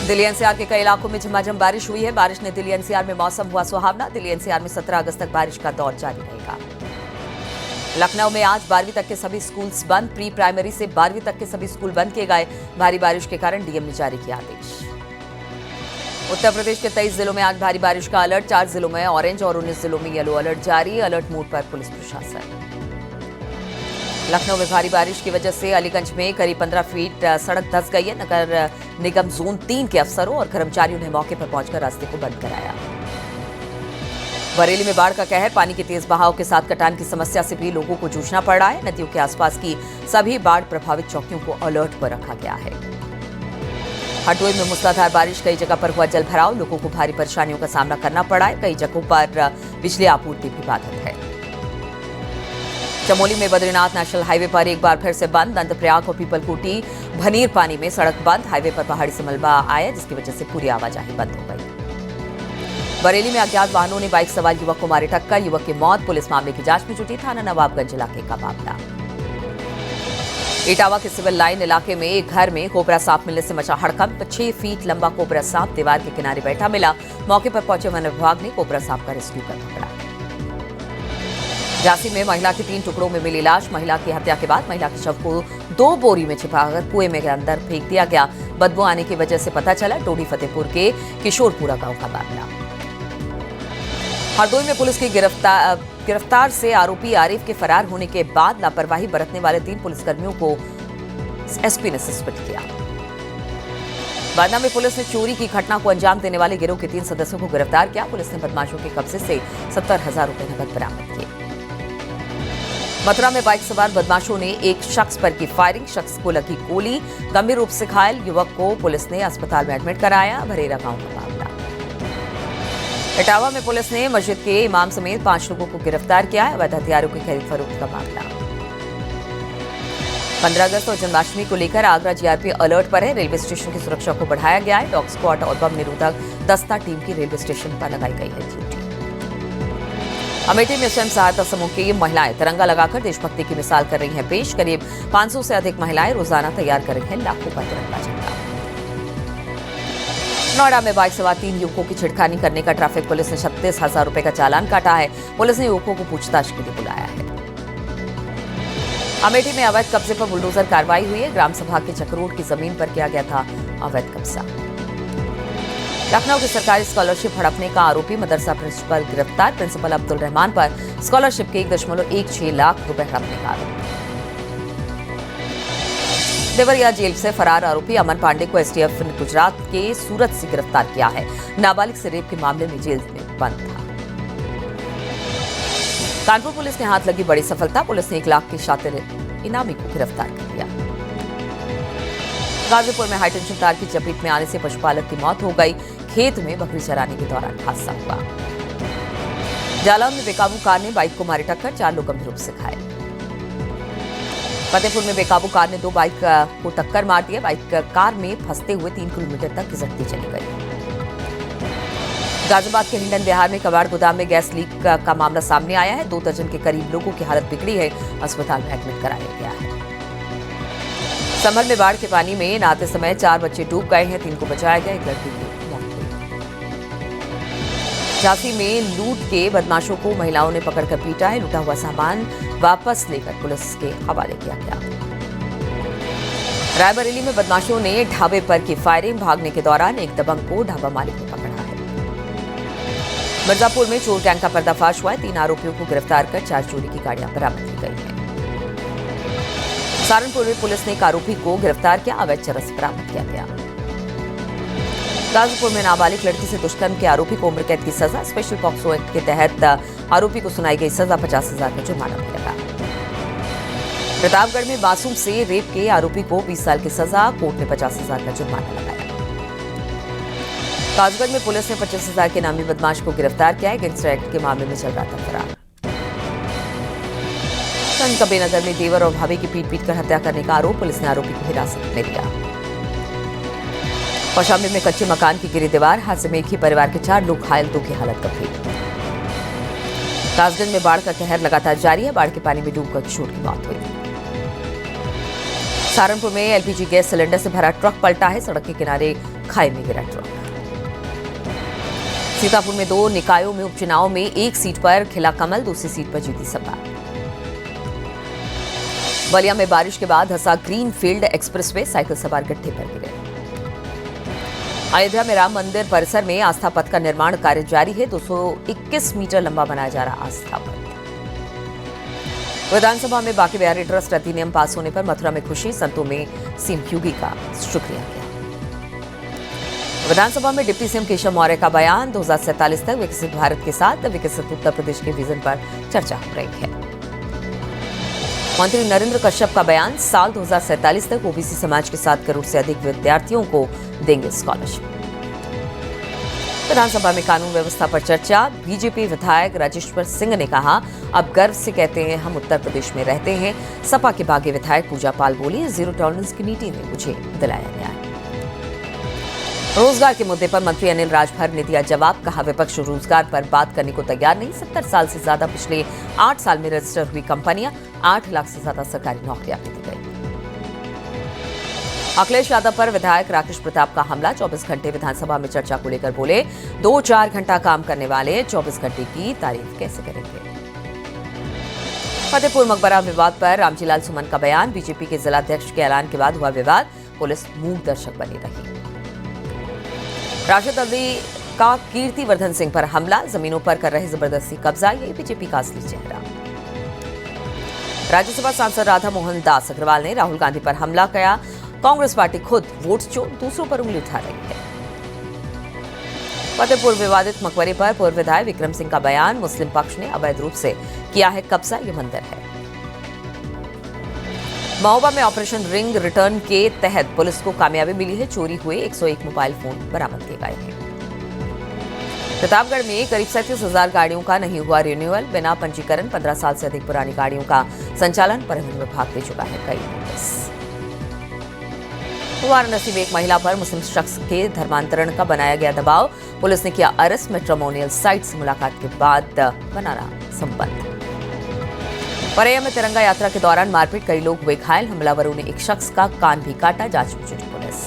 Delhi NCR के कई इलाकों में झमाझम बारिश हुई है। बारिश ने दिल्ली एनसीआर में मौसम हुआ सुहावना। दिल्ली एनसीआर में 17 अगस्त तक बारिश का दौर जारी रहेगा। लखनऊ में आज 12वीं तक के सभी स्कूल्स बंद। प्री प्राइमरी से 12वीं तक के सभी स्कूल बंद किए गए। भारी बारिश के कारण डीएम ने जारी किया आदेश। उत्तर प्रदेश के 23 जिलों में आज भारी बारिश का अलर्ट। 4 जिलों में ऑरेंज और 19 जिलों में येलो अलर्ट जारी। अलर्ट मोड पर पुलिस प्रशासन। लखनऊ में भारी बारिश की वजह से अलीगंज में करीब 15 फीट सड़क धंस गई है। नगर निगम जोन 3 के अफसरों और कर्मचारियों ने मौके पर पहुंचकर रास्ते को बंद कराया। बरेली में बाढ़ का कहर। पानी के तेज बहाव के साथ कटान की समस्या से भी लोगों को जूझना पड़ रहा है। नदियों के आसपास की सभी बाढ़ प्रभावित चौकियों को अलर्ट पर रखा गया है। हरदोई में मूसलाधार बारिश, कई जगह पर हुआ जल भराव। लोगों को भारी परेशानियों का सामना करना पड़ा है। कई जगहों पर बिजली आपूर्ति भी बाधित है। चमोली में बद्रीनाथ नेशनल हाईवे पर एक बार फिर से बंद। नंदप्रयाग और पीपलकुटी भनीर पानी में सड़क बंद। हाईवे पर पहाड़ी से मलबा आया, जिसकी वजह से पूरी आवाजाही बंद हो गई। बरेली में अज्ञात वाहनों ने बाइक सवार युवक को मारी टक्कर। युवक की मौत। पुलिस मामले की जांच में जुटी। थाना नवाबगंज इलाके का मामला। इटावा के सिविल लाइन इलाके में एक घर में कोबरा सांप मिलने से मचा हड़कंप। 6 फीट लंबा कोबरा सांप दीवार के किनारे बैठा मिला। मौके पर पहुंचे वन विभाग ने कोबरा सांप का रेस्क्यू कर पकड़ा। झांसी में महिला की 3 टुकड़ों में मिली लाश। महिला की हत्या के बाद महिला के शव को 2 बोरी में छिपाकर कुएं में अंदर फेंक दिया गया। बदबू आने की वजह से पता चला टोडी फतेहपुर के किशोरपुरा गांव का मामला। हरदोई में पुलिस की गिरफ्तार से आरोपी आरिफ के फरार होने के बाद लापरवाही बरतने वाले 3 पुलिसकर्मियों को एसपी ने सस्पेंड किया। बांदा में पुलिस ने चोरी की घटना को अंजाम देने वाले गिरोह के 3 सदस्यों को गिरफ्तार किया। पुलिस ने बदमाशों के कब्जे से 70,000 रुपए नकद बरामद किए। मथुरा में बाइक सवार बदमाशों ने एक शख्स पर की फायरिंग। शख्स को लगी गोली। गंभीर रूप से घायल युवक को पुलिस ने अस्पताल में एडमिट कराया। भरेरा गांव का मामला। इटावा में पुलिस ने मस्जिद के इमाम समेत 5 लोगों को गिरफ्तार किया है। अवैध हथियारों की खरीद फरोख्त का मामला। 15 अगस्त और जन्माष्टमी को लेकर आगरा जीआरपी अलर्ट पर है। रेलवे स्टेशन की सुरक्षा को बढ़ाया गया है। डॉग स्क्वाड और बम निरोधक दस्ता टीम की रेलवे स्टेशन पर लगाई गई है ड्यूटी। अमेठी में स्वयं सहायता समूह की महिलाएं तिरंगा लगाकर देशभक्ति की मिसाल कर रही हैं पेश। करीब 500 से अधिक महिलाएं रोजाना तैयार कर रही हैं लाखों का तिरंगा झंडा। नोएडा में बाइक सवार 3 युवकों की छिड़खानी करने का ट्रैफिक पुलिस ने 36,000 रुपए का चालान काटा है। पुलिस ने युवकों को पूछताछ के लिए बुलाया है। अमेठी में अवैध कब्जे पर बुलडोजर कार्रवाई हुई है। ग्राम सभा के चक्रोड की जमीन पर किया गया था अवैध कब्जा। लखनऊ की सरकारी स्कॉलरशिप हड़पने का आरोपी मदरसा प्रिंसिपल गिरफ्तार। प्रिंसिपल अब्दुल रहमान पर स्कॉलरशिप के 1.16 लाख रुपए हड़पने का आरोप। देवरिया जेल से फरार आरोपी अमन पांडे को एसटीएफ ने गुजरात के सूरत से गिरफ्तार किया है। नाबालिग से रेप के मामले में जेल में बंद था। कानपुर पुलिस के हाथ लगी बड़ी सफलता। पुलिस ने 1 लाख के शातिर इनामी को गिरफ्तार कर लिया। गाजीपुर में हाईटेंशन तार की चपेट में आने से पशुपालक की मौत हो गई। खेत में बकरी चराने के दौरान हादसा हुआ। जालौन में बेकाबू कार ने बाइक को मारी टक्कर। 4 लोग गंभीर रूप से घायल। फतेहपुर में बेकाबू कार ने 2 बाइक को टक्कर मार दिया। बाइक कार में फंसते हुए 3 किलोमीटर तक खिसकती चली गई। गाजियाबाद के हिंडन बिहार में कबाड़ गोदाम में गैस लीक का मामला सामने आया है। 2 दर्जन के करीब लोगों की हालत बिगड़ी है। अस्पताल में एडमिट कराया गया है। संभल में बाढ़ के पानी में नहाते समय 4 बच्चे डूब गए हैं। 3 को बचाया गया। 1 लड़की की मौत हुई। झांसी में लूट के बदमाशों को महिलाओं ने पकड़कर पीटा है। लूटा हुआ सामान वापस लेकर पुलिस के हवाले किया गया। रायबरेली में बदमाशों ने ढाबे पर की फायरिंग। भागने के दौरान एक दबंग को ढाबा मालिक ने पकड़ा है। मिर्जापुर में चोर गैंग का पर्दाफाश हुआ है। 3 आरोपियों को गिरफ्तार कर 4 चोरी की गाड़ियां बरामद की गई हैं। सहारनपुर में पुलिस ने एक आरोपी को गिरफ्तार किया। अवैध चरस बरामद किया गया। गाजीपुर में नाबालिग लड़की से दुष्कर्म के आरोपी को उम्र कैद की सजा। स्पेशल पॉक्सो एक्ट के तहत आरोपी को सुनाई गई सजा। 50,000 का जुर्माना भी लगा। प्रतापगढ़ में मासूम से रेप के आरोपी को 20 साल की सजा। कोर्ट ने 50,000 का जुर्माना लगाया। कासगंज में पुलिस ने 25,000 के नामी बदमाश को गिरफ्तार किया है। गैंगस्टर एक्ट के मामले में चल रहा था फरार। कबीरनगर में देवर और भाभी की पीट कर हत्या करने का आरोप। पुलिस ने आरोपी को हिरासत में लिया। कौशाम्बी में कच्चे मकान की गिरी दीवार। हादसे में एक ही परिवार के 4 लोग घायल, 2 की हालत गंभीर। कासगंज में बाढ़ का कहर लगातार जारी है। बाढ़ के पानी में डूबकर किशोर की मौत हुई। सहारनपुर में एलपीजी गैस सिलेंडर से भरा ट्रक पलटा है, सड़क के किनारे खाई में गिरा ट्रक। सीतापुर में 2 निकायों में उपचुनाव में एक सीट पर खिला कमल, दूसरी सीट पर जीती सपा। बलिया में बारिश के बाद धंसा ग्रीन फील्ड एक्सप्रेसवे, साइकिल सवार गड्ढे पर गिरे। अयोध्या में राम मंदिर परिसर में आस्था पथ का निर्माण कार्य जारी है, 221 मीटर लंबा बनाया जा रहा आस्था पथ। विधानसभा में बाकी बिहारी ट्रस्ट अधिनियम पास होने पर मथुरा में खुशी, संतों में सीएम योगी का शुक्रिया किया। विधानसभा में डिप्टी सीएम केशव मौर्य का बयान, 2047 तक विकसित भारत के साथ विकसित उत्तर प्रदेश के विजन पर चर्चा हो रही है। मंत्री नरेंद्र कश्यप का बयान, साल 2047 तक ओबीसी समाज के 7 करोड़ से अधिक विद्यार्थियों को देंगे स्कॉलरशिप। विधानसभा में कानून व्यवस्था पर चर्चा, बीजेपी विधायक राजेश्वर सिंह ने कहा, अब गर्व से कहते हैं हम उत्तर प्रदेश में रहते हैं। सपा के बागी विधायक पूजा पाल बोली, जीरो टॉलरेंस की नीति ने मुझे दिलाया न्याय। रोजगार के मुद्दे पर मंत्री अनिल राजभर ने दिया जवाब, कहा विपक्ष रोजगार पर बात करने को तैयार नहीं। 70 साल से ज्यादा पिछले 8 साल में रजिस्टर हुई कंपनियां, 8 लाख से ज्यादा सरकारी नौकरियां दी गई। अखिलेश यादव पर विधायक राकेश प्रताप का हमला, 24 घंटे विधानसभा में चर्चा को लेकर बोले, 2-4 घंटा काम करने वाले 24 घंटे की तारीफ कैसे करेंगे। फतेहपुर मकबरा विवाद पर रामजीलाल सुमन का बयान, बीजेपी के जिलाध्यक्ष के ऐलान के बाद हुआ विवाद, पुलिस मूक दर्शक बनी रही। राशिद अली का कीर्तिवर्धन सिंह पर हमला, जमीनों पर कर रहे जबरदस्ती कब्जा, यही बीजेपी का असली चेहरा। राज्यसभा सांसद राधा मोहन दास अग्रवाल ने राहुल गांधी पर हमला किया, कांग्रेस पार्टी खुद वोट चोर दूसरों पर उंगली उठा रही है। फतेहपुर विवादित मकबरे पर पूर्व विधायक विक्रम सिंह का बयान, मुस्लिम पक्ष ने अवैध रूप से किया है कब्जा, ये मंदिर है। महोबा में ऑपरेशन रिंग रिटर्न के तहत पुलिस को कामयाबी मिली है, चोरी हुए 101 मोबाइल फोन बरामद किए गए हैं। प्रतापगढ़ में करीब 37,000 गाड़ियों का नहीं हुआ रिन्यूअल, बिना पंजीकरण 15 साल से अधिक पुरानी गाड़ियों का संचालन परिवहन विभाग दे चुका है कई नोटिस। वाराणसी में एक महिला पर मुस्लिम शख्स के धर्मांतरण का बनाया गया दबाव, पुलिस ने किया अरेस्ट, मैट्रिमोनियल साइट से मुलाकात के बाद बना रहा संबंध। परेया में तिरंगा यात्रा के दौरान मारपीट, कई लोग हुए घायल, हमलावरों ने एक शख्स का कान भी काटा, जांच में जुटी पुलिस।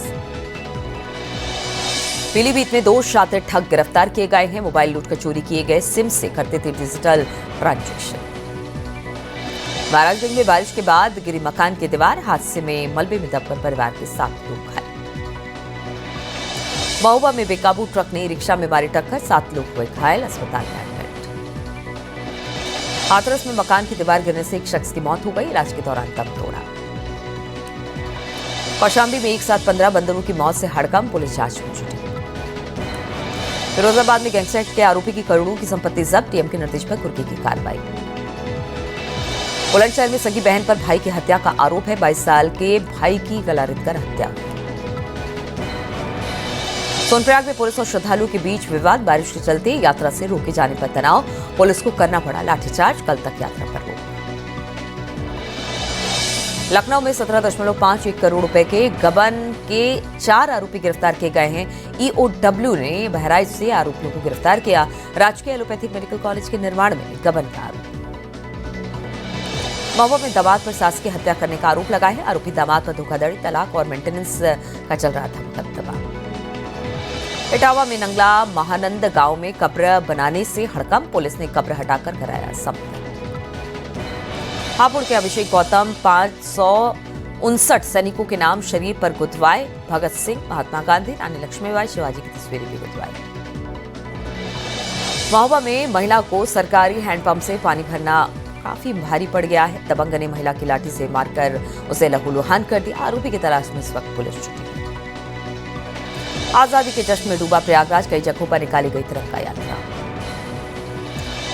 पीलीभीत में 2 शातिर ठग गिरफ्तार किए गए हैं, मोबाइल लूटकर चोरी किए गए सिम से करते थे डिजिटल ट्रांजैक्शन। महाराजगंज में बारिश के बाद गिरी मकान की दीवार, हादसे में मलबे में दबकर परिवार के 7 लोग घायल। महोबा में बेकाबू ट्रक ने रिक्शा में मारी टक्कर, 7 लोग हुए घायल, अस्पताल में एडमिट। हाथरस में मकान की दीवार गिरने से एक शख्स की मौत हो गई, इलाज के दौरान दम तोड़ा। कौशाम्बी में एक साथ 15 बंदरों की मौत से हड़कंप, पुलिस जांच में जुटी। फिरोजाबाद में गैंगस्टर के आरोपी की करोड़ों की संपत्ति जब्त, टीएम के निर्देश पर कुर्की की कार्रवाई। बुलंदशहर में सगी बहन पर भाई की हत्या का आरोप है, 22 साल के भाई की गला रेतकर हत्या। सोनप्रयाग में पुलिस और श्रद्धालुओं के बीच विवाद, बारिश के चलते यात्रा से रोके जाने पर तनाव, पुलिस को करना पड़ा लाठीचार्ज, कल तक यात्रा पर रोक। लखनऊ में 17.51 करोड़ रुपए के गबन के 4 आरोपी गिरफ्तार किए गए हैं। ईओडब्ल्यू ने बहराइच से आरोपियों को गिरफ्तार किया, राजकीय एलोपैथिक मेडिकल कॉलेज के निर्माण में गबन का आरोप। महोबा में दामाद पर सास की हत्या करने का आरोप लगा है, आरोपी दामाद पर धोखाधड़ी, तलाक और मेंटेनेंस का चल रहा था दबदबा। इटावा में नंगला महानंद गांव में कब्र बनाने से हड़कंप, पुलिस ने कब्र हटाकर कराया संपन्न। हापुड़ के अभिषेक गौतम 559 सैनिकों के नाम शरीर पर गुदवाए, भगत सिंह, महात्मा गांधी, रानी लक्ष्मीबाई, शिवाजी की तस्वीरें भी गुदवाई। महोबा में महिला को सरकारी हैंडपंप से पानी भरना काफी भारी पड़ गया है, दबंग ने महिला की लाठी से मारकर उसे लहूलुहान कर दिया, आरोपी की तलाश में इस वक्त पुलिस जुटी। आजादी के जश्न में डूबा प्रयागराज, कई जगहों पर निकाली गई तिरंगा यात्रा।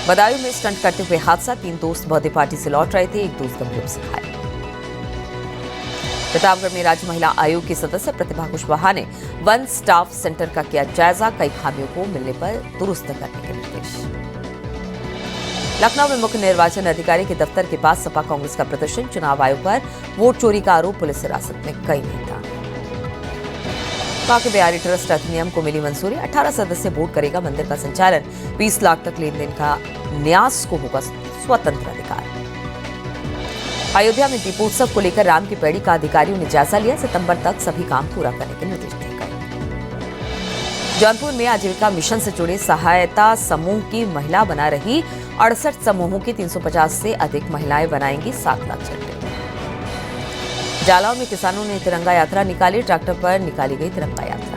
बदायूं में स्टंट करते हुए हादसा, 3 दोस्त बर्थडे पार्टी से लौट रहे थे, एक दोस्त गंभीर रूप से घायल। प्रतापगढ़ में राज्य महिला आयोग की सदस्य प्रतिभा कुशवाहा ने वन स्टाफ सेंटर का किया जायजा, कई खामियों को मिलने पर दुरुस्त करने के निर्देश। लखनऊ में मुख्य निर्वाचन अधिकारी के दफ्तर के पास सपा कांग्रेस का प्रदर्शन, चुनाव आयोग पर वोट चोरी का आरोप, पुलिस हिरासत में कई नेता। बाकी बिहारी ट्रस्ट अधिनियम को मिली मंजूरी, 18 सदस्य बोर्ड करेगा मंदिर का संचालन, 20 लाख तक लेन देन का न्यास को होगा स्वतंत्र अधिकार। अयोध्या में दीपोत्सव को लेकर राम की पैड़ी का अधिकारियों ने जायजा लिया। सितंबर तक सभी काम पूरा करने के निर्देश दिए गए। जौनपुर में आजीविका मिशन से जुड़े सहायता समूह की महिला बना रही 68 समूहों की 350 से अधिक महिलाएं बनाएंगी 7 लाख चट्टे। जालौर में किसानों ने तिरंगा यात्रा निकाली। ट्रैक्टर पर निकाली गई तिरंगा यात्रा।